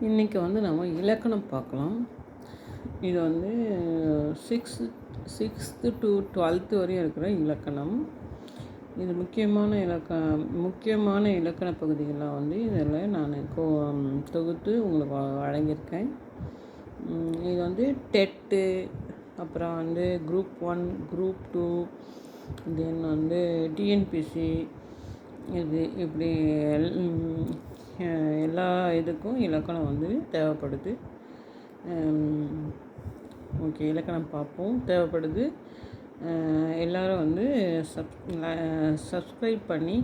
இன்றைக்கி வந்து நம்ம இலக்கணம் பார்க்கலாம். இது வந்து சிக்ஸ்த்து டு 12th வரையும் இருக்கிற இலக்கணம். இது முக்கியமான இலக்கண பகுதிகளாக வந்து இதில் நான் தொகுத்து உங்களுக்கு வழங்கியிருக்கேன். இது வந்து டெட்டு, அப்புறம் வந்து குரூப் 1, குரூப் 2, தென் வந்து டிஎன்பிசி, இது இப்படி எல்லா இதுக்கும் இலக்கணம் வந்து தேவைப்படுது. ஓகே, இலக்கணம் பார்ப்போம். தேவைப்படுது. எல்லோரும் வந்து சப்ஸ்கிரைப் பண்ணி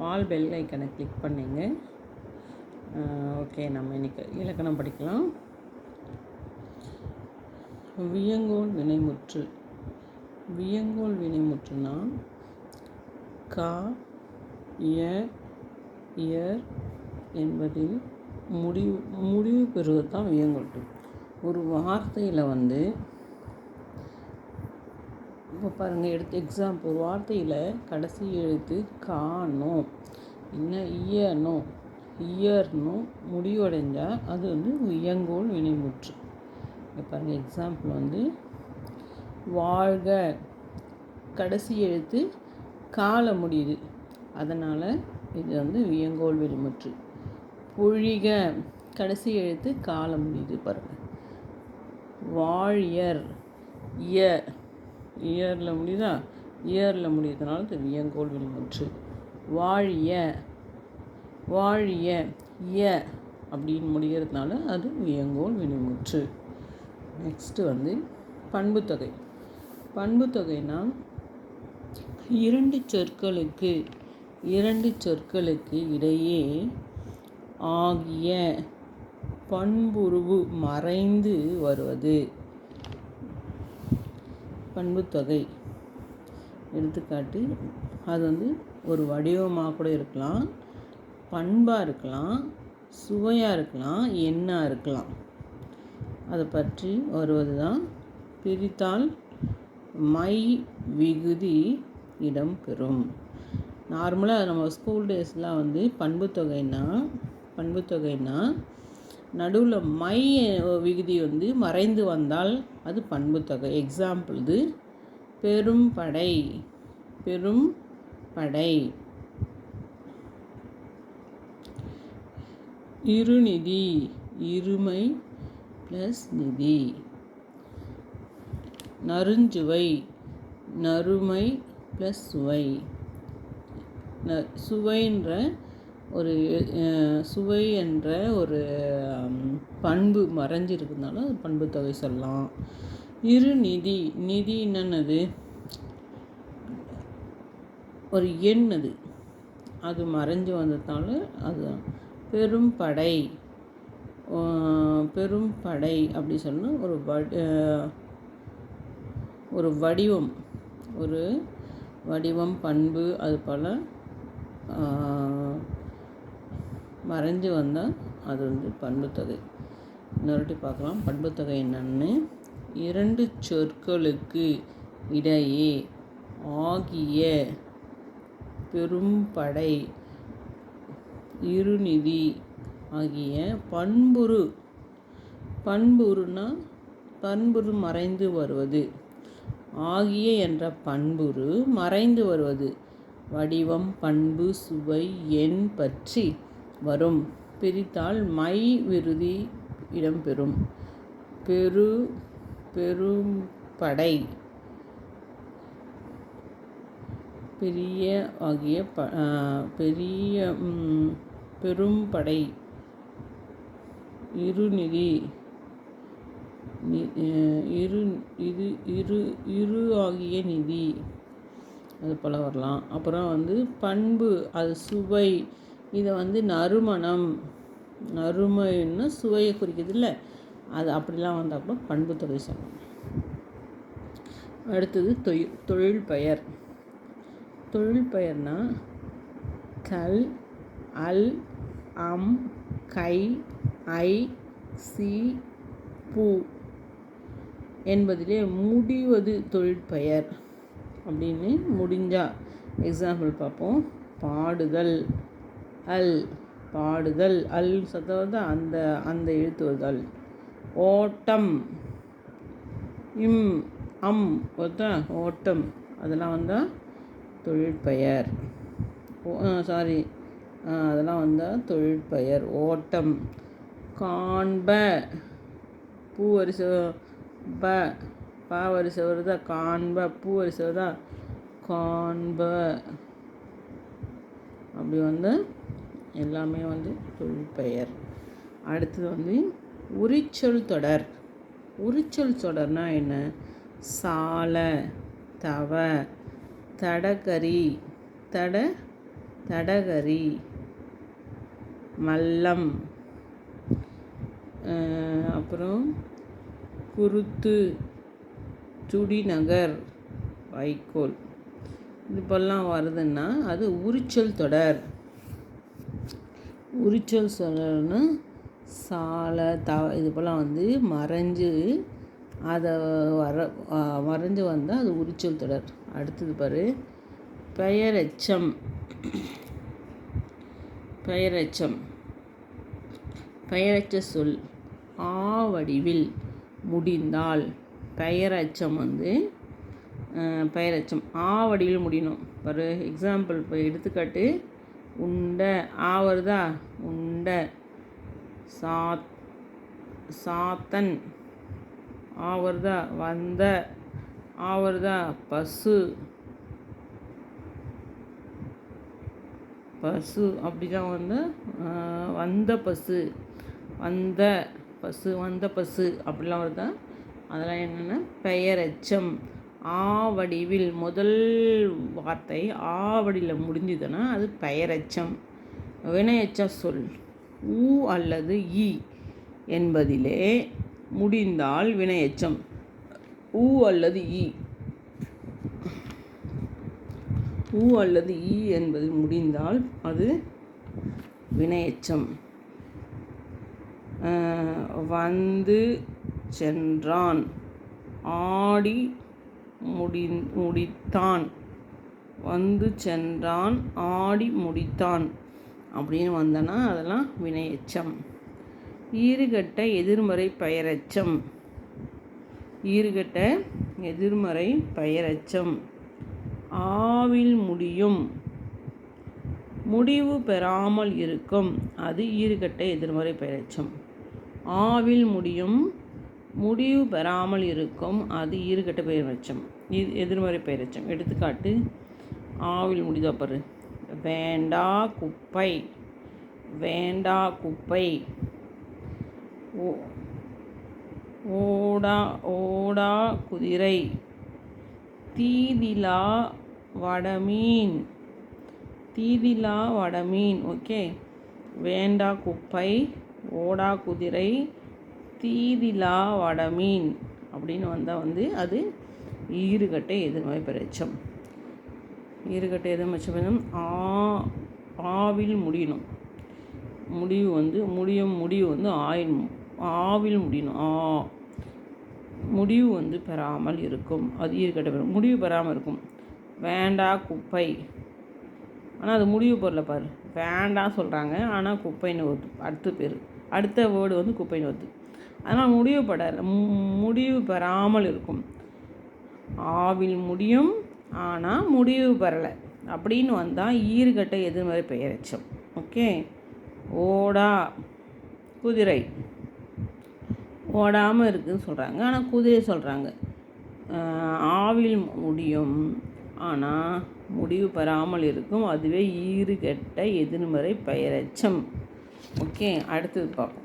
ஆல் பெல் ஐக்கனை கிளிக் பண்ணிங்க. ஓகே, நம்ம இன்றைக்கி இலக்கணம் படிக்கலாம். வியங்கோல் வினைமுற்று. வியங்கோல் வினைமுற்றுனா கா, இயர் என்பதில் முடிவு பெறுவது தான் வியங்கோல். ஒரு வார்த்தையில் வந்து இப்போ பாருங்கள், எக்ஸாம்பிள், ஒரு வார்த்தையில் கடைசி எழுத்து கானோ இல்லை இயர்னோ முடிவடைஞ்சால் அது வந்து வியங்கோல் வினைமுற்று. இப்போ பாருங்கள், எக்ஸாம்பிள் வந்து வாழ்க கடைசி எழுத்து கால முடியுது, அதனால் இது வந்து வியங்கோல் வினைமுற்று. பொழிக கடைசி எழுத்து கால முடியுது, பாருங்கள். வாழியர் இயரில் முடியுதா, இயரில் முடியுதுனால இது வியங்கோல் வினைமுற்று. வாழிய இய அப்படின்னு முடிகிறதுனால அது வியங்கோல் வினைமுற்று. நெக்ஸ்ட்டு வந்து பண்புத்தொகை. பண்புத்தொகைனா இரண்டு சொற்களுக்கு இடையே ஆகிய பண்புருவு மறைந்து வருவது பண்புத்தொகை. எடுத்துக்காட்டு, அது வந்து ஒரு வடிவமாக கூட இருக்கலாம், பண்பாக இருக்கலாம், சுவையாக இருக்கலாம், எண்ணாக இருக்கலாம். அதை பற்றி வருவது தான். பிரித்தால் மை விகுதி இடம்பெறும். நார்மலாக நம்ம ஸ்கூல் டேஸ்லாம் வந்து பண்புத்தொகைனா நடுவில் மை விகுதி வந்து மறைந்து வந்தால் அது பண்புத்தொகை. எக்ஸாம்பிள் இது பெரும் படை, இருநிதி, இருமை ப்ளஸ் நிதி, நறுஞ்சுவை, நறுமை ப்ளஸ் சுவை. சுவை என்ற ஒரு பண்பு மறைஞ்சிருக்கிறதுனால அது பண்புத்தொகை சொல்லலாம். இருநிதி, நிதி என்னது, ஒரு எண், அது மறைஞ்சு வந்ததுனால அதுதான். பெரும் படை அப்படி சொன்னால் ஒரு வடிவம் பண்பு அது போல் மறைஞ்சு வந்தால் அது வந்து பண்புத்தொகை. இன்னொருட்டி பார்க்கலாம் பண்புத்தொகை என்னன்னு. இரண்டு சொற்களுக்கு இடையே ஆகிய பெரும்படை, இருநிதி ஆகிய பண்புருனா பண்புரு மறைந்து வருவது, ஆகிய என்ற பண்புரு மறைந்து வருவது, வடிவம், பண்பு, சுவை, எண் பற்றி வரும். பிரித்தால் மை விகுதி இடம்பெறும். பெரும்படை, பெரும்படை, இருநிதி, இரு ஆகிய நிதி, அது போல் வரலாம். அப்புறம் வந்து பண்பு, அது சுவை, இதை வந்து நறுமைன்னா சுவையை குறிக்கிறது இல்லை, அது அப்படிலாம் வந்தால் கூட பண்புத்தொகை சொல்லலாம். அடுத்தது தொழில் பெயர். தொழில் பெயர்னா கல், அல், அம், கை, ஐ, சி, பூ என்பதிலே முடிவது தொழிற்பெயர் அப்படின்னு முடிஞ்சால் எக்ஸாம்பிள் பார்ப்போம். பாடுதல், அல், பாடுதல், அல் சத்தம் வருதா, அந்த அந்த எழுத்து வருது அல். ஓட்டம், இம் அம் வருதா, ஓட்டம், அதெல்லாம் வந்தால் தொழிற்பெயர். சாரி, அதெல்லாம் வந்தால் தொழிற்பெயர். ஓட்டம். காண்ப, பூ வரிசை ப, பா வரிசை வருதா, காண்ப, பூ வரிசை வருதா, காண்ப. அப்படி வந்து எல்லாமே வந்து தொழிற்பெயர். அடுத்தது வந்து உரிச்சொல் தொடர். உரிச்சொல் தொடர்னால் என்ன? சால, தவ, தடகரி, தடகரி, மல்லம், அப்புறம் குருத்து, சுடிநகர், வைக்கோல், இது போலாம் வருதுன்னா அது உரிச்சொல் தொடர். உரிச்சொல் தொடர்னா சால, இது போலாம் வந்து மறைஞ்சு அதை மறைஞ்சு வந்தால் அது உரிச்சொல் தொடர். அடுத்தது பாரு, பெயரெச்சம். பெயரெச்சம், பெயரெச்ச சொல் ஆ வடிவில் முடிந்தால். பெயரெச்சம் வந்து பெயரெச்சம் ஆ வடிவில் முடியணும். ஒரு எக்ஸாம்பிள், இப்போ எடுத்துக்காட்டு, உண்ட, ஆ வருதா, உண்ட, சாத்தன், ஆ வருதா, வந்த, ஆ வருதா, பசு, பசு, அப்படி தான் வந்து வந்த பசு, வந்த பசு, வந்த பசு, அப்படிலாம் வருதா, அதெல்லாம் என்னென்னா பெயரெச்சம். ஆ வடிவில் முதல் வார்த்தை ஆ வடிவில் முடிஞ்சுதுன்னா அது பெயரெச்சம். வினையெச்ச சொல் ஊ அல்லது இ என்பதிலே முடிந்தால் வினையெச்சம். ஊ அல்லது இ, ஊ அல்லது இ என்பது முடிந்தால் அது வினையெச்சம். வந்து சென்றான், ஆடி முடித்தான், வந்து சென்றான், ஆடி முடித்தான் அப்படின்னு வந்தனா அதெல்லாம் வினையெச்சம். ஈறுகெட்ட எதிர்மறை பெயரெச்சம். ஈறுகெட்ட எதிர்மறை பெயரெச்சம். ஆவில் முடியும், முடிவு பெறாமல் இருக்கும், அது ஈறுகெட்ட எதிர்மறை பெயரெச்சம். ஆவில் முடியும், முடிவு பெறாமல் இருக்கும், அது ஈறுகெட்ட பெயரெச்சம், எதிர்மறை பெயரெச்சம். எடுத்துக்காட்டு, ஆவில் முடிதா பாரு, வேண்டா குப்பை, வேண்டா குப்பை, ஓடா குதிரை, தீதிலா வடமீன், தீதிலா வடமீன். ஓகே, வேண்டா குப்பை, ஓடா குதிரை, தீதிலா வடமீன் அப்படின்னு வந்தால் வந்து அது ஈறுகட்ட எதிர்மறை பெயரெச்சம். ஈறுகட்ட எதிர்மறை ஆவில் முடியணும், முடிவு வந்து முடிவு வந்து ஆவில் முடியணும். முடிவு வந்து பெறாமல் இருக்கும், அது ஈறுகட்ட. முடிவு பெறாமல் இருக்கும். வேண்டா குப்பை, ஆனால் அது முடிவு பொருளை பாரு, வேண்டாம் சொல்கிறாங்க, ஆனால் குப்பைன்னு வருது அடுத்த வேர்டு வந்து குப்பைன்னு வருது. அதனால் முடிவு பெறாமல் இருக்கும். ஆவில் முடியும், ஆனால் முடிவு பெறலை அப்படின்னு வந்தால் ஈறுகட்ட எதிர்மறை பெயரெச்சம். ஓகே, ஓடா குதிரை, ஓடாமல் இருக்குதுன்னு சொல்கிறாங்க, ஆனால் குதிரை சொல்கிறாங்க. ஆவில் முடியும், ஆனால் முடிவு பெறாமல் இருக்கும், அதுவே ஈறுகெட்ட எதிர்மறை பெயரெச்சம். ஓகே, அடுத்தது பார்ப்போம்.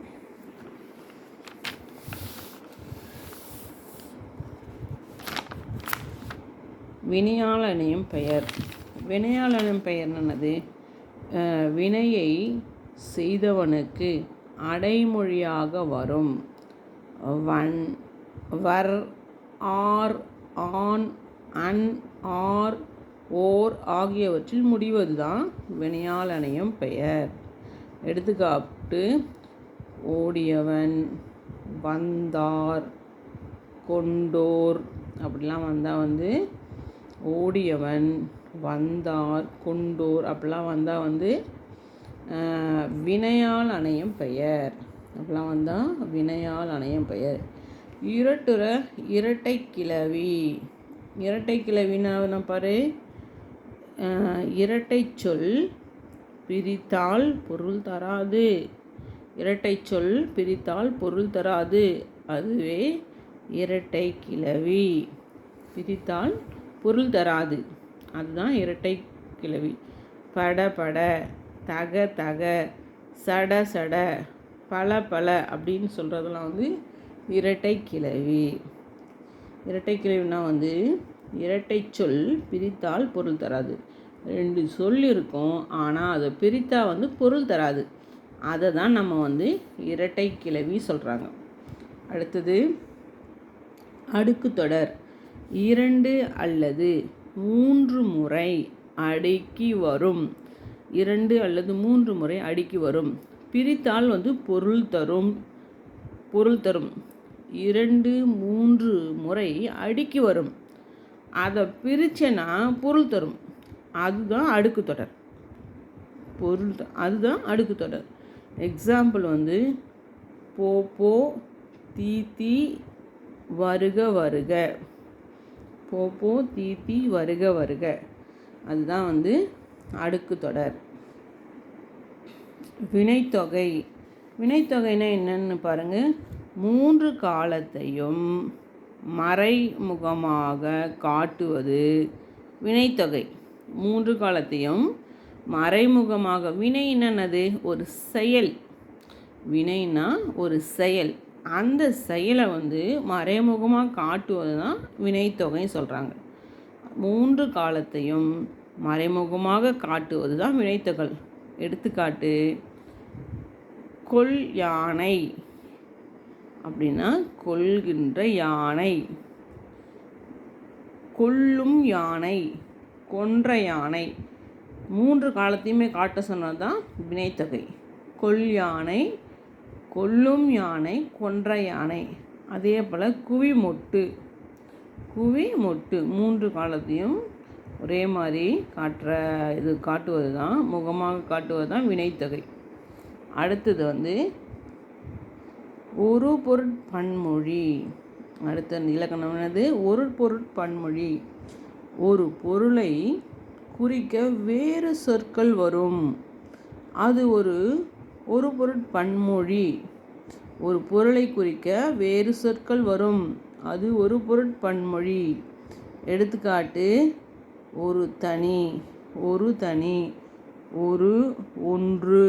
வினையால் இணையும் பெயர். வினையால் இணையும் பெயர் என்னது? வினையை செய்தவனுக்கு அடைமொழியாக வரும் வன், வர், ஆர், ஆன், அன், ஆர், ஓர் ஆகியவற்றில் முடிவது தான் வினையால் இணையும் பெயர். எடுத்துக்காட்டு, ஓடியவன், வந்தார், கொண்டோர், அப்படிலாம் வந்தால் வந்து ஓடியவன், வந்தார், கொண்டோர் அப்படிலாம் வந்தால் வந்து வினையால் அணையும் பெயர். அப்படிலாம் வந்தால் வினையால் அணையும் பெயர். இருட்டுற இரட்டை கிளவி. இரட்டை கிளவினா பாரு, இரட்டை சொல் பிரித்தால் பொருள் தராது. இரட்டை சொல் பிரித்தால் பொருள் தராது, அதுவே இரட்டை கிளவி. பிரித்தால் பொருள் தராது, அதுதான் இரட்டை கிளவி. பட பட, தக தக, சட சட, பல பல அப்படின்னு சொல்கிறதெல்லாம் இரட்டை கிளவி. இரட்டை கிளவினா இரட்டை சொல் பிரித்தால் பொருள் தராது. 2 சொல் இருக்கும், ஆனால் அதை பிரித்தா பொருள் தராது. அதை தான் நம்ம இரட்டை கிளவி சொல்கிறாங்க. அடுத்தது அடுக்கு தொடர். 2 அல்லது 3 முறை அடுக்கி வரும். 2 அல்லது 3 முறை அடுக்கி வரும். பிரித்தால் பொருள் தரும். 2 3 முறை அடுக்கி வரும், அதை பிரிச்சேன்னா பொருள் தரும். அதுதான் அடுக்கு தொடர். அதுதான் அடுக்கு தொடர். எக்ஸாம்பிள் போ போ, தீ தீ, வருக வருக. போ போ, தீ தீ, வருக வருக, அதுதான் அடுக்கு தொடர். வினைத்தொகை. வினைத்தொகைனா என்னன்னு பாருங்கள். 3 காலத்தையும் மறைமுகமாக காட்டுவது வினைத்தொகை. 3 காலத்தையும் மறைமுகமாக. வினை என்னது? ஒரு செயல். வினைனா ஒரு செயல். அந்த செயலை மறைமுகமாக காட்டுவது தான் வினைத்தொகைன்னு சொல்கிறாங்க. 3 காலத்தையும் மறைமுகமாக காட்டுவது தான் வினைத்தொகை. எடுத்துக்காட்டு, கொல் யானை அப்படின்னா கொல்கின்ற யானை. கொல்லும் யானை, கொன்ற யானை. 3 காலத்தையுமே காட்ட சொன்னது தான் வினைத்தொகை. கொல் யானை, கொல்லும் யானை, கொன்ற யானை. அதே போல் குவி மொட்டு. குவி மொட்டு 3 காலத்தையும் ஒரே மாதிரி காட்டுவது தான், முகமாக காட்டுவது தான் வினைத்தொகை. அடுத்தது ஒரு பொருட்பன்மொழி. அடுத்த இலக்கணம் என்னது? ஒரு பொருட்பன்மொழி. ஒரு பொருளை குறிக்க வேறு சொற்கள் வரும், அது ஒரு பொருட்பன்மொழி. ஒரு பொருளை குறிக்க வேறு சொற்கள் வரும், அது ஒரு பொருட்பன்மொழி. எடுத்துக்காட்டு, ஒரு தனி, ஒரு தனி, ஒரு ஒன்று,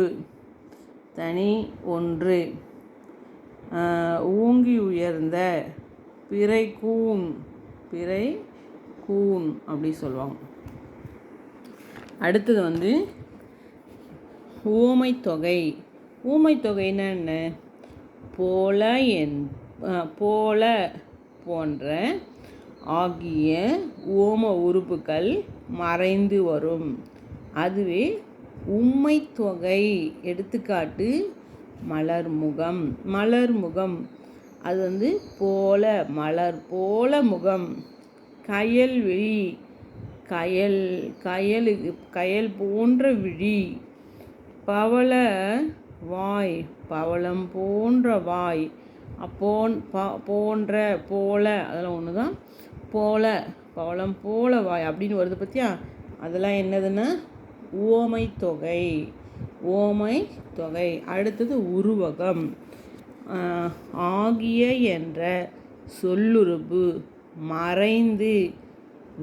தனி ஒன்று. ஓங்கி உயர்ந்த, பிறை கூன், பிறை கூன் அப்படி சொல்லுவாங்க. அடுத்தது ஊமைத்தொகை. ஊமைத்தொகைன்னா என்ன? போல, போல, போன்ற ஆகிய ஓம உறுப்புகள் மறைந்து வரும், அதுவே உம்மைத்தொகை. எடுத்துக்காட்டு, மலர்முகம். மலர்முகம் அது போல, மலர் போல முகம். கயல்விழி, கயல் போன்ற விழி. பவள வாய், பவளம் போன்ற வாய். போன்ற, போல, அதெல்லாம் ஒன்று தான். போல, பவளம் போல வாய் அப்படின்னு வருது பார்த்தியா, அதெல்லாம் என்னதுன்னா உவமைத்தொகை. உவமைத்தொகை. அடுத்தது உருவகம். ஆகிய என்ற சொல்லுறுப்பு மறைந்து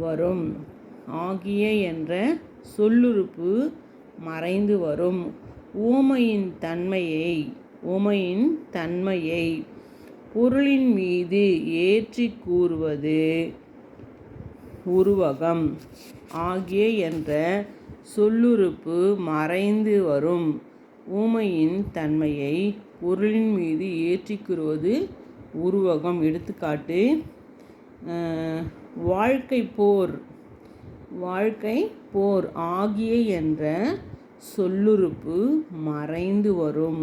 வரும். ஆகிய என்ற சொல்லுறுப்பு மறைந்து வரும். உவமையின் தன்மையை பொருளின் மீது ஏற்றி கூறுவது உருவகம். ஆகிய என்ற சொல்லுறுப்பு மறைந்து வரும். உவமையின் தன்மையை பொருளின் மீது ஏற்றி கூறுவது உருவகம். எடுத்துக்காட்டு, வாழ்க்கை போர். வாழ்க்கை போர். ஆகிய என்ற சொல்லுறுப்பு மறைந்து வரும்.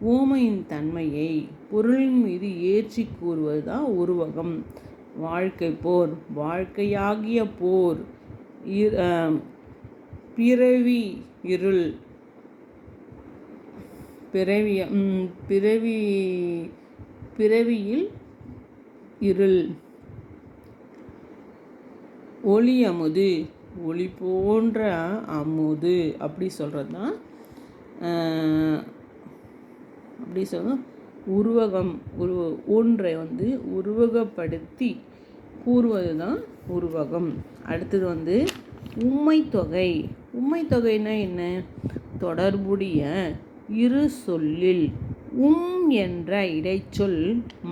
உவமையின் தன்மையை பொருளின் மீது ஏற்றி கூறுவது தான் உருவகம். வாழ்க்கை போர், வாழ்க்கையாகிய போர். பிறவி இருள், பிறவிய பிறவி பிறவியில் இருள். ஒளி அமுது, ஒளி போன்ற அமுது அப்படி சொல்கிறது தான். அப்படி சொல்ல உருவகம் ஒன்றை உருவகப்படுத்தி கூறுவது தான் உருவகம். அடுத்தது உம்மை தொகை. உம்மை தொகைன்னா என்ன? தொடர்புடைய இரு சொல்லில் என்ற இடைச்சொல்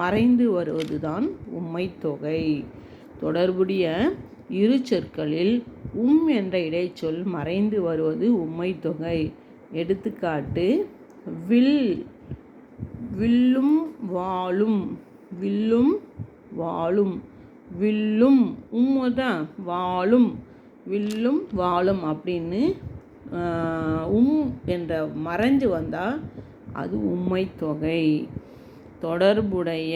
மறைந்து வருவது தான் உம்மை தொகை. தொடர்புடைய இரு சொற்களில் என்ற இடைச்சொல் மறைந்து வருவது உம்மை தொகை. எடுத்துக்காட்டு, வில்லும் வாளும். வில்லும் வாளும். வில்லும் தான் வாளும். வில்லும் வாளும் அப்படின்னு என்ற மறைஞ்சு வந்தால் அது உம்மை தொகை. தொடர்புடைய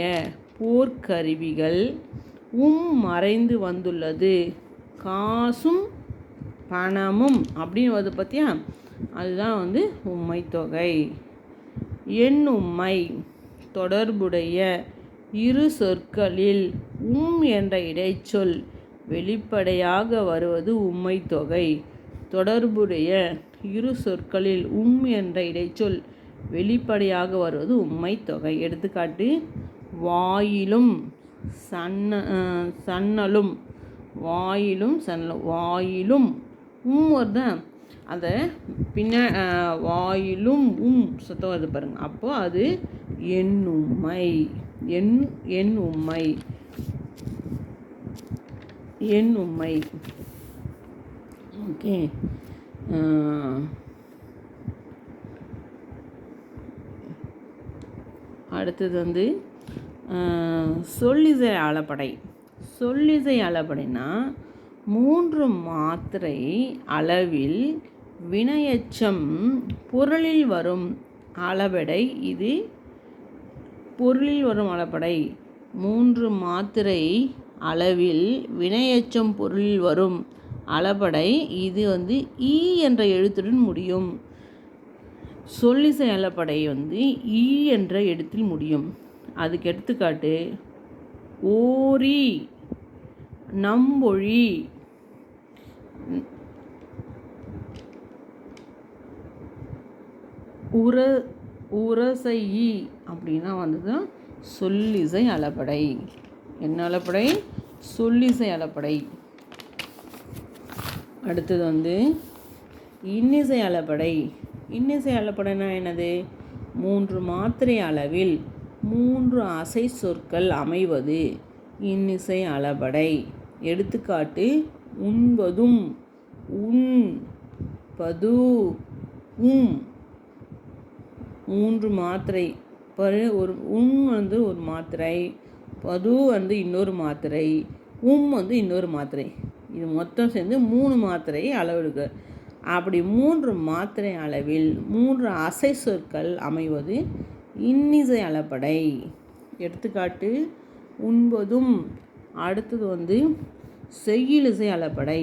போர்க்கருவிகள் மறைந்து வந்துள்ளது. காசும் பணமும் அப்படின்னு வருது பார்த்தியா, அதுதான் உம்மை தொகை. எண்ணும்மை. தொடர்புடைய இரு சொற்களில் என்ற இடைச்சொல் வெளிப்படையாக வருவது உம்மை தொகை. தொடர்புடைய இரு சொற்களில் என்ற இடைச்சொல் வெளிப்படையாக வருவது உம்மை தொகை. எடுத்துக்காட்டு, வாயிலும் சன்னலும். வாயிலும் சன்னலும். வாயிலும் வருதான், அதை வாயிலும் சுத்தம் வருது பாருங்கள். அப்போது அது எண்ணும்மை. எண்ணும்மை. எண்ணும்மை. ஓகே. அடுத்தது சொல்லிசை அளபடை. சொல்லிசை அளபடைனா 3 மாத்திரை அளவில் வினையெச்சம் பொருளில் வரும் அளபடை. இது பொருளில் வரும் அளபடை. 3 மாத்திரை அளவில் வினையெச்சம் பொருளில் வரும் அளபடை. இது ஈ என்ற எழுத்துடன் முடியும். சொல்லிசை அளபடை ஈ என்ற எழுத்தில் முடியும். அதுக்கு எடுத்துக்காட்டு, ஓரி, நம்பொழி, உரசையி அப்படின்னா சொல்லிசை அளபடை. என்ன அளபடை? சொல்லிசை அளபடை. அடுத்தது இன்னிசை அளபடை. இன்னிசை அளபடைனா என்னது? 3 மாத்திரை அளவில் 3 அசை சொற்கள் அமைவது இன்னிசை அளபடை. எடுத்துக்காட்டு, உண்பதும், பது, 3 மாத்திரை. ஒரு ஒரு மாத்திரை, பது இன்னொரு மாத்திரை, இன்னொரு மாத்திரை. இது மொத்தம் சேர்ந்து 3 மாத்திரை அளவெடுக்க. அப்படி 3 மாத்திரை அளவில் 3 அசை சொற்கள் அமைவது இன்னிசை அளபடை. எடுத்துக்காட்டு, உண்பதும். அடுத்தது செய்யுளிசை அளபடை.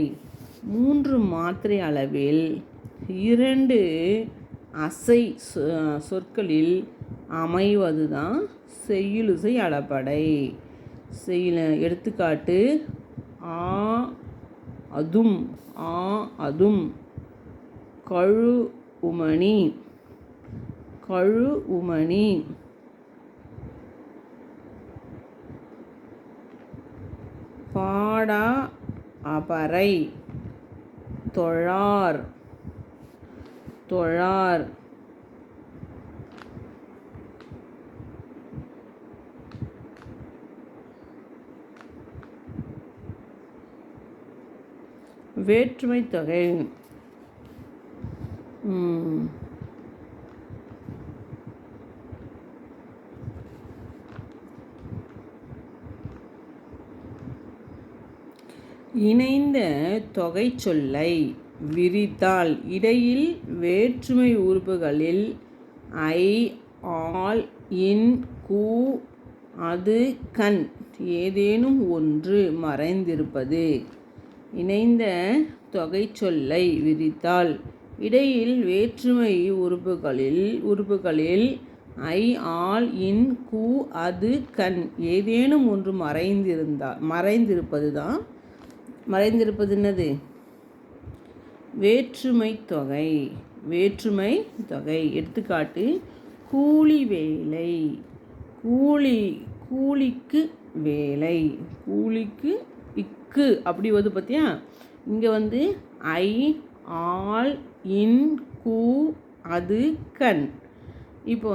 3 மாத்திரை அளவில் 2 அசை சொற்களில் அமைவது தான் செய்யுளிசை அளபடை. எடுத்துக்காட்டு, அதும், அதும், கழுஉமணி, கழுஉமணி, பாடா அபரை, தொழார், தொழார். வேற்றுமை தொகை. இணைந்த தொகை சொல்லை விரித்தால் இடையில் வேற்றுமை உறுப்புகளில் ஐ, ஆல், இன், கூ, அது, கண் ஏதேனும் ஒன்று மறைந்திருப்பது. இணைந்த தொகை சொல்லை விரித்தால் இடையில் வேற்றுமை உறுப்புகளில் ஐ, ஆல், இன், கு, அது, கண் ஏதேனும் ஒன்று மறைந்திருப்பது என்னது? வேற்றுமை தொகை. எடுத்துக்காட்டு கூலி வேலை, கூலிக்கு வேலை, கூலிக்கு இக்கு அப்படி வருது பார்த்தியா? இங்கே ஐ, ஆல், இன், கு, அது, கண். இப்போ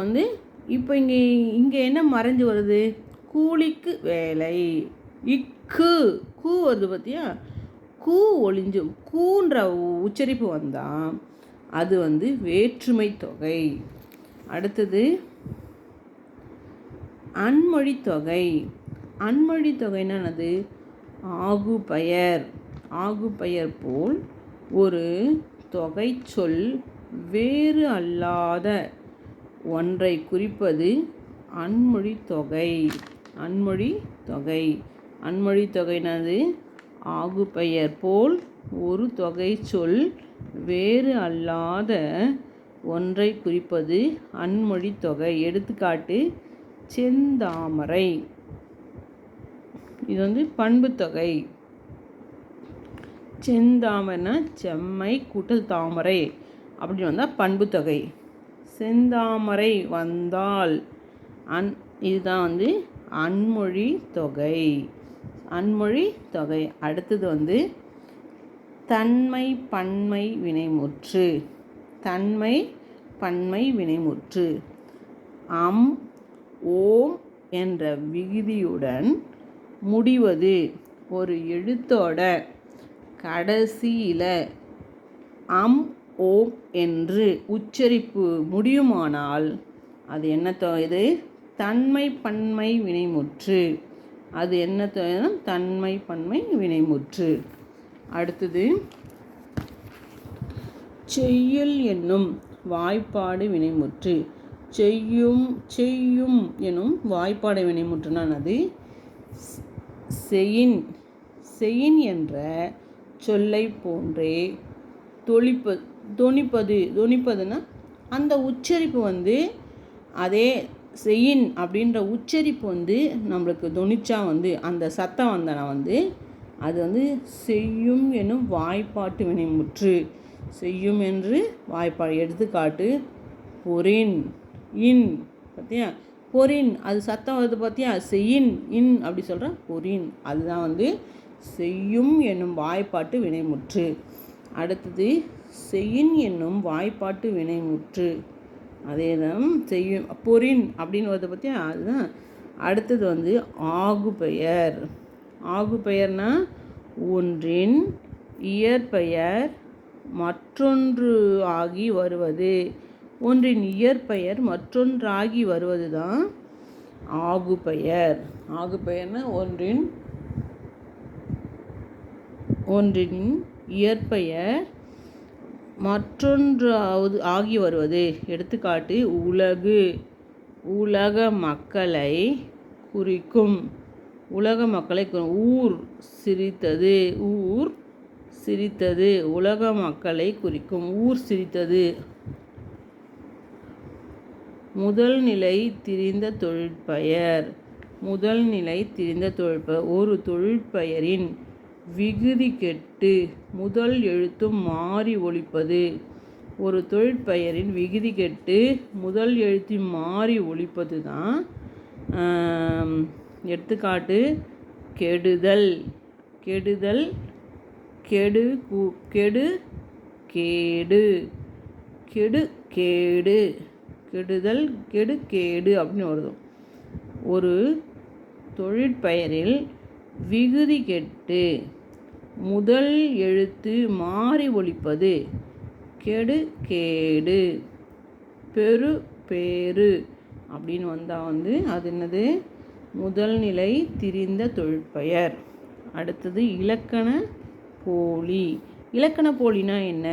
இங்கே என்ன மறைஞ்சு வருது? கூலிக்கு வேலை, இக்கு கூ வருது பார்த்தியா? கூ ஒளிஞ்சு கூன்ற உச்சரிப்பு வந்தால் அது வேற்றுமை தொகை. அடுத்தது அன்மொழி தொகை. அன்மொழி தொகைன்னா என்னது? ஆகுபெயர் போல் ஒரு தொகை சொல் வேறு அல்லாத ஒன்றை குறிப்பது அன்மொழி தொகை. அன்மொழி தொகைனது ஆகுபெயர் போல் ஒரு தொகை சொல் வேறு அல்லாத ஒன்றை குறிப்பது அன்மொழி தொகை. எடுத்துக்காட்டு செந்தாமரை. இது பண்பு தொகை. செந்தாமரைனா செம்மை கூட்டல் தாமரை அப்படின்னு வந்தால் பண்பு தொகை. செந்தாமரை வந்தால் இதுதான் அன்மொழி தொகை. அடுத்தது தன்மை பன்மை வினைமுற்று. அம், ஓம் என்ற விகுதியுடன் முடிவது. ஒரு எழுத்தோட கடைசியில் அம், ஓம் என்று உச்சரிப்பு முடியுமானால் அது என்ன தொகை? தன்மை பன்மை வினைமுற்று. அது என்ன தொகை? தன்மை பன்மை வினைமுற்று. அடுத்தது செய்யுள் என்னும் வாய்ப்பாடு வினைமுற்று. செய்யும் எனும் வாய்ப்பாடு வினைமுற்றுனா அது செயின் என்ற சொல்லை போன்றே தொனிப்பதுன்னா அந்த உச்சரிப்பு அதே செயின் அப்படின்ற உச்சரிப்பு நம்மளுக்கு தொனிச்சா அந்த சத்தம் வந்தனா அது செய்யும் எனும் வாய்ப்பாட்டு வினைமுற்று. செய்யும் என்று வாய்ப்பாடு. எடுத்துக்காட்டு பொறின், இன். பார்த்தியா? பொறின் அது சத்தம் வருது பார்த்தியா? செயின், இன் அப்படி சொல்கிறேன். பொறின் அதுதான் செய்யும் என்னும் வாய்ப்பாட்டு வினைமுற்று. அடுத்தது செயின் என்னும் வாய்ப்பாட்டு வினைமுற்று. அதே தான் செய்யும் பொறின் அப்படின்னு வருது பார்த்தியா? அதுதான். அடுத்தது ஆகுபெயர். ஆகுபெயர்னா ஒன்றின் இயற்பெயர் மற்றொன்று ஆகி வருவது. ஒன்றின் இயற்பெயர் மற்றொன்றாகி வருவது தான் ஆகுபெயர். ஆகுபெயர்னா ஒன்றின் இயற்பெயர் மற்றொன்றாவது ஆகி வருவது. எடுத்துக்காட்டு உலக மக்களை குறிக்கும். ஊர் சிரித்தது. உலக மக்களை குறிக்கும். ஊர் சிரித்தது. முதல் நிலை திரிந்த தொழிற்பெயர். ஒரு தொழிற்பெயரின் விகுதி கெட்டு முதல் எழுத்தும் மாறி ஒலிப்பது. ஒரு தொழிற்பெயரின் விகுதி கெட்டு முதல் எழுத்தும் மாறி ஒலிப்பது தான். எடுத்துக்காட்டு கெடுதல், கெடு, கேடு, கெடுதல், கேடு அப்படின்னு வருது. ஒரு தொழிற்பெயரில் விகுதி கெட்டு முதல் எழுத்து மாறி ஒலிப்பது கேடு. பேரு அப்படின்னு வந்தால் அது என்னது? முதல் நிலை திரிந்த தொழிற்பெயர். அடுத்தது இலக்கண போலி. இலக்கண போலினா என்ன?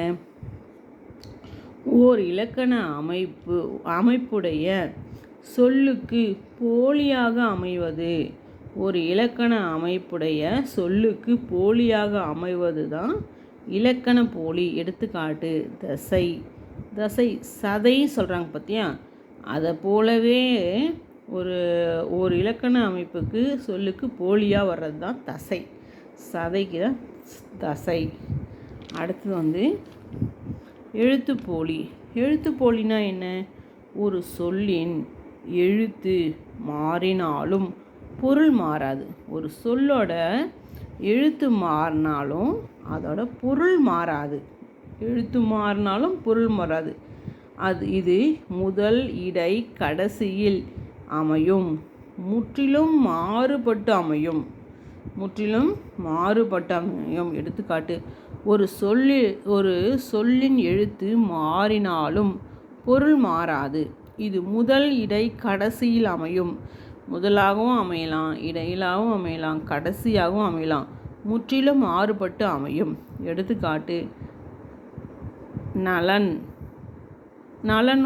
ஓர் இலக்கண அமைப்புடைய சொல்லுக்கு போலியாக அமைவது. ஒரு இலக்கண அமைப்புடைய சொல்லுக்கு போலியாக அமைவது தான் இலக்கண போலி. எடுத்துக்காட்டு தசை. தசை சதை சொல்கிறாங்க பார்த்தியா, அதை போலவே ஒரு இலக்கண அமைப்புக்கு சொல்லுக்கு போலியாக வர்றது தான் தசை. சதைக்கு தான் தசை. அடுத்தது எழுத்துப்போலி. எழுத்துப்போலினா என்ன? ஒரு சொல்லின் எழுத்து மாறினாலும் பொருள் மாறாது. ஒரு சொல்லோட எழுத்து மாறினாலும் அதோட பொருள் மாறாது. எழுத்து மாறினாலும் பொருள் மாறாது. இது முதல் இடை கடைசியில் அமையும். முற்றிலும் மாறுபட்டு அமையும். எடுத்துக்காட்டு ஒரு சொல்லின் எழுத்து மாறினாலும் பொருள் மாறாது. இது முதல் இடை கடைசியில் அமையும். முதலாகவும் அமையலாம், இடையிலாகவும் அமையலாம், கடைசியாகவும் அமையலாம். முற்றிலும் மாறுபட்டு அமையும். எடுத்துக்காட்டு நலன். நலன்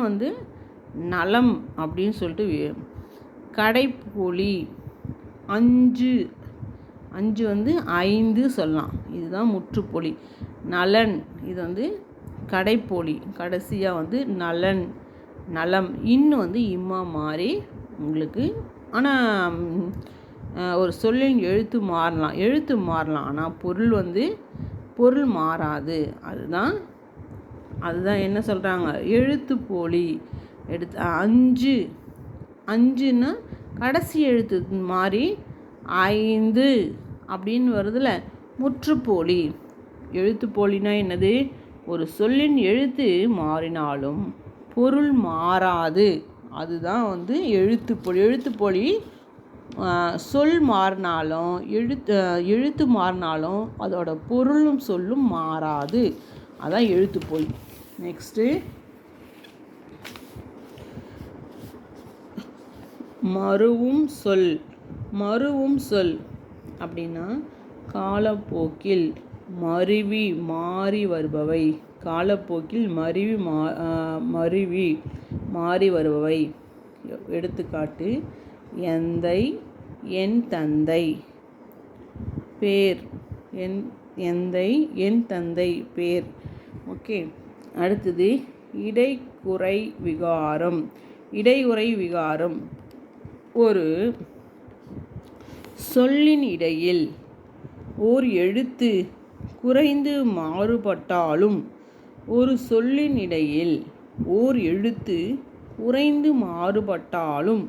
நலம் அப்படின்னு சொல்லிட்டு. கடைப்போலி. அஞ்சு. 5 சொல்லலாம். இதுதான் முற்றுப்பொலி. நலன் இது கடைப்போலி. கடைசியாக நலன் நலம். இன்னும் இம்மா மாறி உங்களுக்கு. ஆனால் ஒரு சொல்லின் எழுத்து மாறலாம். ஆனால் பொருள் மாறாது. அதுதான் என்ன சொல்கிறாங்க, எழுத்துப்போலி. 5ன்னா கடைசி எழுத்து மாறி 5 அப்படின்னு வருதுல, முற்றுப்போலி. எழுத்துப்போலினா என்னது? ஒரு சொல்லின் எழுத்து மாறினாலும் பொருள் மாறாது. அதுதான் எழுத்துப்போலி. எழுத்துப்போலி சொல் மாறினாலும் எழுத்து மாறினாலும் அதோட பொருளும் சொல்லும் மாறாது. அதான் எழுத்துப்போலி. நெக்ஸ்ட்டு மருவும் சொல் அப்படின்னா காலப்போக்கில் மருவி மாறி வருபவை. காலப்போக்கில் மருவி மாறி வருபவை. எடுத்துக்காட்டு எந்தை, என் தந்தை. பேர். எந்தை, என் தந்தை. பேர். ஓகே. அடுத்தது இடைக்குறை விகாரம். இடையுறை விகாரம் ஒரு சொல்லின் இடையில் ஓர் எழுத்து குறைந்து மாறுபட்டாலும் ஒரு சொல்லின் இடையில் ஓர் எழுத்து குறைந்து மாறுபட்டாலும்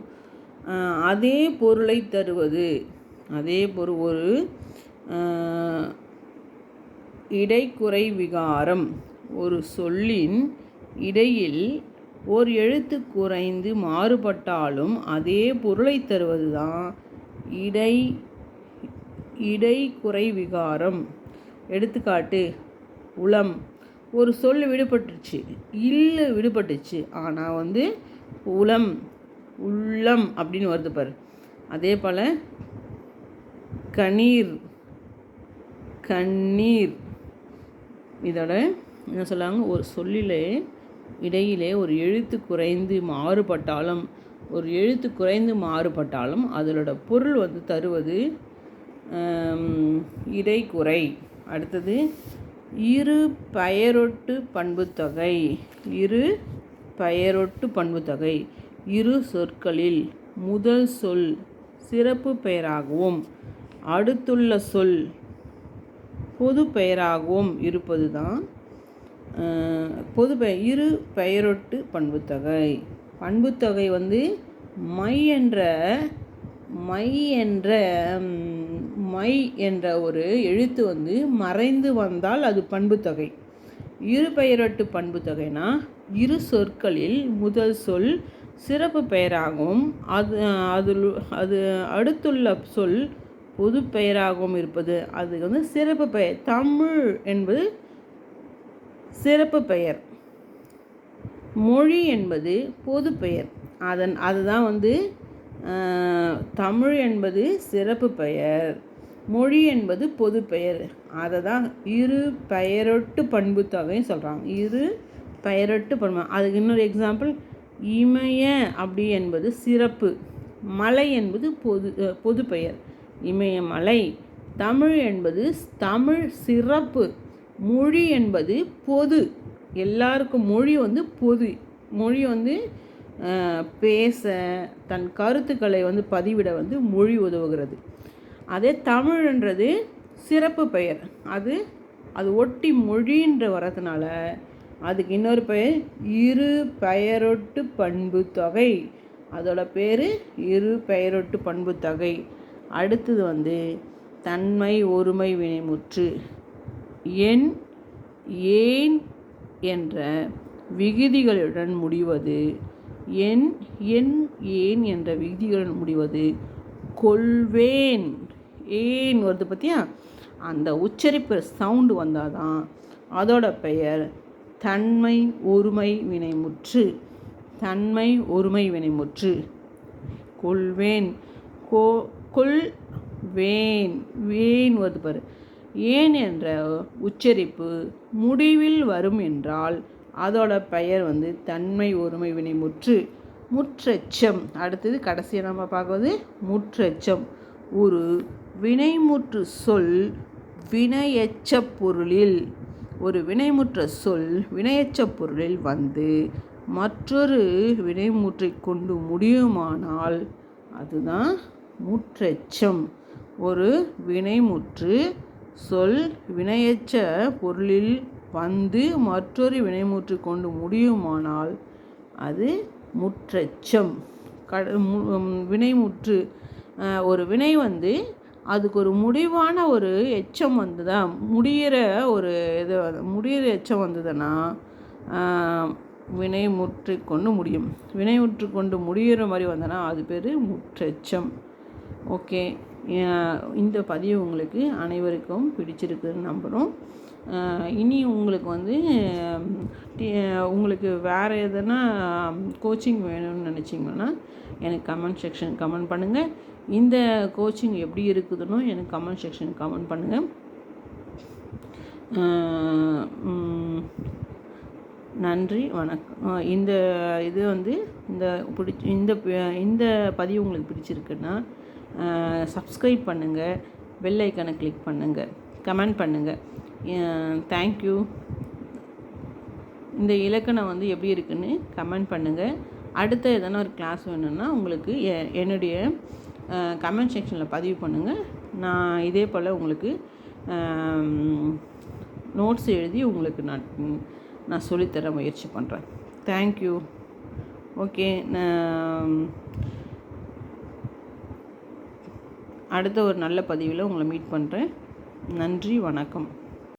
அதே பொருளை தருவது. அதே பொருள் ஒரு இடைக்குறை விகாரம். ஒரு சொல்லின் இடையில் ஓர் எழுத்து குறைந்து மாறுபட்டாலும் அதே பொருளை தருவது தான் இடைக்குறை விகாரம். எடுத்துக்காட்டு உளம். ஒரு சொல் விடுபட்டுச்சு, இல்லு விடுபட்டுச்சு, ஆனால் உளம் உள்ளம் அப்படின்னு வருது பாரு. அதே போல் கண்ணீர். இதோட என்ன சொல்லுவாங்க, ஒரு சொல்லிலே இடையிலே ஒரு எழுத்து குறைந்து மாறுபட்டாலும் அதோட பொருள் தருவது இடைக்குறை. அடுத்தது இரு பெயரொட்டு பண்புத்தொகை. இரு சொற்களில் முதல் சொல் சிறப்பு பெயராகவும் அடுத்துள்ள சொல் பொது பெயராகவும் இருப்பது தான் இரு பெயரொட்டு பண்புத்தொகை. பண்புத்தொகை மை என்ற ஒரு எழுத்து மறைந்து வந்தால் அது பண்புத்தொகை. இரு பெயரொட்டு பண்புத்தொகைனா இரு சொற்களில் முதல் சொல் சிறப்பு பெயராகவும் அது அடுத்துள்ள சொல் பொது பெயராகவும் இருப்பது அது சிறப்பு பெயர். தமிழ் என்பது சிறப்பு பெயர், மொழி என்பது பொது பெயர். அதுதான் தமிழ் என்பது சிறப்பு பெயர், மொழி என்பது பொது பெயர். அதை தான் இரு பெயரொட்டு பண்புத்தொகைன்னு சொல்கிறாங்க. இரு பெயரொட்டு பண்பு. அதுக்கு இன்னொரு எக்ஸாம்பிள், இமய அப்படி என்பது சிறப்பு, மலை என்பது பொது பெயர். இமயமலை. தமிழ் என்பது தமிழ் சிறப்பு, மொழி என்பது பொது, எல்லாருக்கும் மொழி வந்து பொது. மொழி வந்து பேச, தன் கருத்துக்களை வந்து பதிவிட வந்து மொழி உதவுகிறது. அதே தமிழ்ன்றது சிறப்பு பெயர், அது அது ஒட்டி மொழின்ற வரதுனால அதுக்கு இன்னொரு பெயர் இரு பெயரொட்டு பண்பு தொகை. அதோட பேர் இரு பெயரொட்டு பண்பு தொகை. அடுத்தது வந்து தன்மை ஒருமை வினைமுற்று. என், ஏன் என்ற விகுதிகளுடன் முடிவது. என், என், ஏன் என்ற விகுதிகளுடன் முடிவது. கொள்வேன், ஏன் வருது பார்த்தியா, அந்த உச்சரிப்பு சவுண்டு வந்தால் தான் அதோட பெயர் தன்மை ஒருமை வினைமுற்று. தன்மை ஒருமை வினைமுற்று. கொள்வேன், கொள்வேன், வேன் வருது பாரு. ஏன் என்ற உச்சரிப்பு முடிவில் வரும் என்றால் அதோட பெயர் வந்து தன்மை ஒருமை வினைமுற்று. முற்றெச்சம். அடுத்தது கடைசியாக நம்ம பார்க்குறது முற்றெச்சம். ஒரு வினைமுற்று சொல் வினையெச்ச பொருளில், ஒரு வினைமுற்ற சொல் வினையெச்ச பொருளில் வந்து மற்றொரு வினைமுற்றை கொண்டு முடியுமானால் அதுதான் முற்றெச்சம். ஒரு வினைமுற்று சொல் வினையெச்ச பொருளில் வந்து மற்றொரு வினைமுற்று கொண்டு முடியுமானால் அது முற்றெச்சம். வினைமுற்று ஒரு வினை வந்து அதுக்கு ஒரு முடிவான ஒரு எச்சம் வந்து தான் முடிகிற ஒரு இது, முடிகிற எச்சம் வந்ததுன்னா வினைமுற்று கொண்டு முடியும். வினைமுற்று கொண்டு முடிகிற மாதிரி வந்தனா அது பேர் முற்றெச்சம். ஓகே, இந்த பதிவு உங்களுக்கு அனைவருக்கும் பிடிச்சிருக்குன்னு நம்புகிறோம். இனி உங்களுக்கு வந்து உங்களுக்கு வேறு எதுனா கோச்சிங் வேணும்னு நினச்சிங்கன்னா எனக்கு கமெண்ட் செக்ஷன் கமெண்ட் பண்ணுங்கள். இந்த கோச்சிங் எப்படி இருக்குதுன்னு எனக்கு கமெண்ட் செக்ஷன் கமெண்ட் பண்ணுங்கள். நன்றி, வணக்கம். இந்த இது வந்து இந்த பதிவு உங்களுக்கு பிடிச்சிருக்குன்னா சப்ஸ்கிரைப் பண்ணுங்கள், பெல் ஐக்கானை கிளிக் பண்ணுங்கள், கமெண்ட் பண்ணுங்கள். தேங்க்யூ. இந்த இலக்கணம் வந்து எப்படி இருக்குன்னு கமெண்ட் பண்ணுங்கள். அடுத்த எதனா ஒரு கிளாஸ் வேணும்னா உங்களுக்கு என்னுடைய கமெண்ட் செக்ஷனில் பதிவு பண்ணுங்கள். நான் இதே போல் உங்களுக்கு நோட்ஸ் எழுதி உங்களுக்கு நான் சொல்லித்தர முயற்சி பண்ணுறேன். தேங்க்யூ. ஓகே, அடுத்த ஒரு நல்ல பதிவில் உங்களை மீட் பண்ணுறேன். நன்றி, வணக்கம்.